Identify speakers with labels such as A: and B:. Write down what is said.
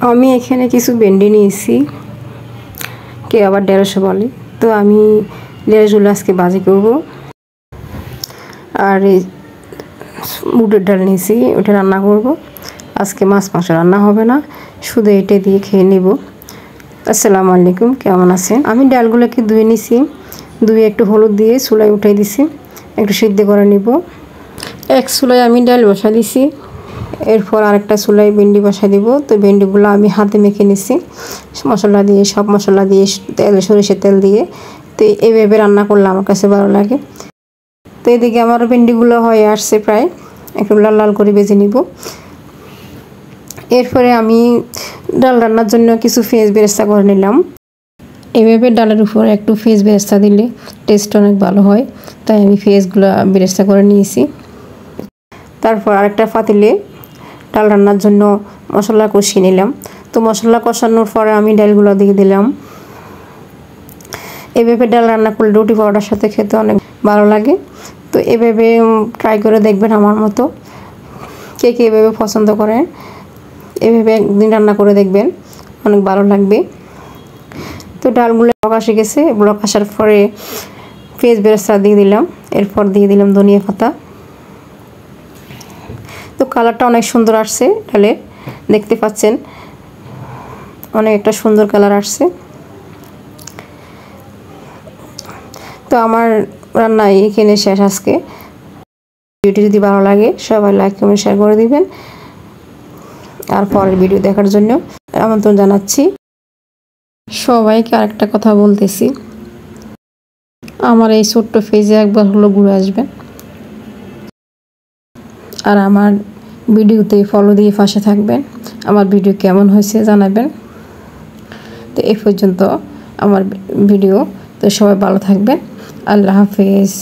A: আমি এখানে কিছু ভেন্ডি নিয়েছি, কে আবার 150 বলে। তো আমি ঢেঁড়সগুলো আজকে ভাজি করব। আর এই বুটের ডাল নিয়েছি, ওটা রান্না করব। আজকে মাছ মাংস রান্না হবে না, শুধু এটা দিয়ে খেয়ে নেব। আসসালামু আলাইকুম, কেমন আছেন? আমি ডালগুলোকে ধুয়ে নিছি, ধুয়ে একটু হলুদ দিয়ে চুলায় উঠাই দিছি, একটু সিদ্ধ করে নিব। এক চুলায় আমি ডাল বসা দিছি, এরপর আরেকটা চুলায় ভেন্ডি বসা দিব। তো ভেন্ডিগুলো আমি হাতে মেখে নিছি মশলা দিয়ে, সব মশলা দিয়ে, তেল, সরিষার তেল দিয়ে। তো এইভাবে রান্না করলে আমার কাছে ভালো লাগে। তো এদিকে আমার ভেন্ডিগুলো হয়ে আসছে প্রায়, একটু লাল লাল করে ভেজে নিব। এরপরে আমি ডাল রান্নার জন্য কিছু পেঁয়াজ বেরেস্তা করে নিলাম। এভাবে ডালের উপরে একটু পেঁয়াজ বেরেস্তা দিলে টেস্ট অনেক ভালো হয়, তাই আমি পেঁয়াজগুলো বেরেস্তা করে নিয়েছি। তারপর আরেকটা পাতিলে ডাল রান্নার জন্য মশলা কষিয়ে নিলাম। তো মশলা কষানোর পরে আমি ডালগুলো দিয়ে দিলাম। এভাবে ডাল রান্না করলে রুটি পরোটার সাথে খেতে অনেক ভালো লাগে। তো এভাবে ট্রাই করে দেখবেন আমার মতো, কে কে এভাবে পছন্দ করেন। এভাবে একদিন রান্না করে দেখবেন, অনেক ভালো লাগবে। তো ডালগুলো কষে গেছে, এগুলো কষার পরে পেঁয়াজ বেরেস্তা দিয়ে দিলাম, এরপর দিয়ে দিলাম ধনিয়া পাতা। তো কালারটা অনেক সুন্দর আসছে ডালে, দেখতে পাচ্ছেন অনেক একটা সুন্দর কালার আসছে। তো আমার রান্না এখানে শেষ আজকে। ভিডিওটি যদি ভালো লাগে সবাই লাইক কমেন্ট শেয়ার করে দিবেন। আর পরের ভিডিও দেখার জন্য আমন্ত্রণ জানাচ্ছি সবাইকে। আরেকটা কথা বলতেছি, আমার এই ছোট্ট পেজে একবার হলো ঘুরে আসবেন, আর আমার ভিডিওতে ফলো দিয়ে পাশে থাকবেন। আমার ভিডিও কেমন হয়েছে জানাবেন। তো এই পর্যন্ত আমার ভিডিও। তো সবাই ভালো থাকবেন। আল্লাহ হাফেজ।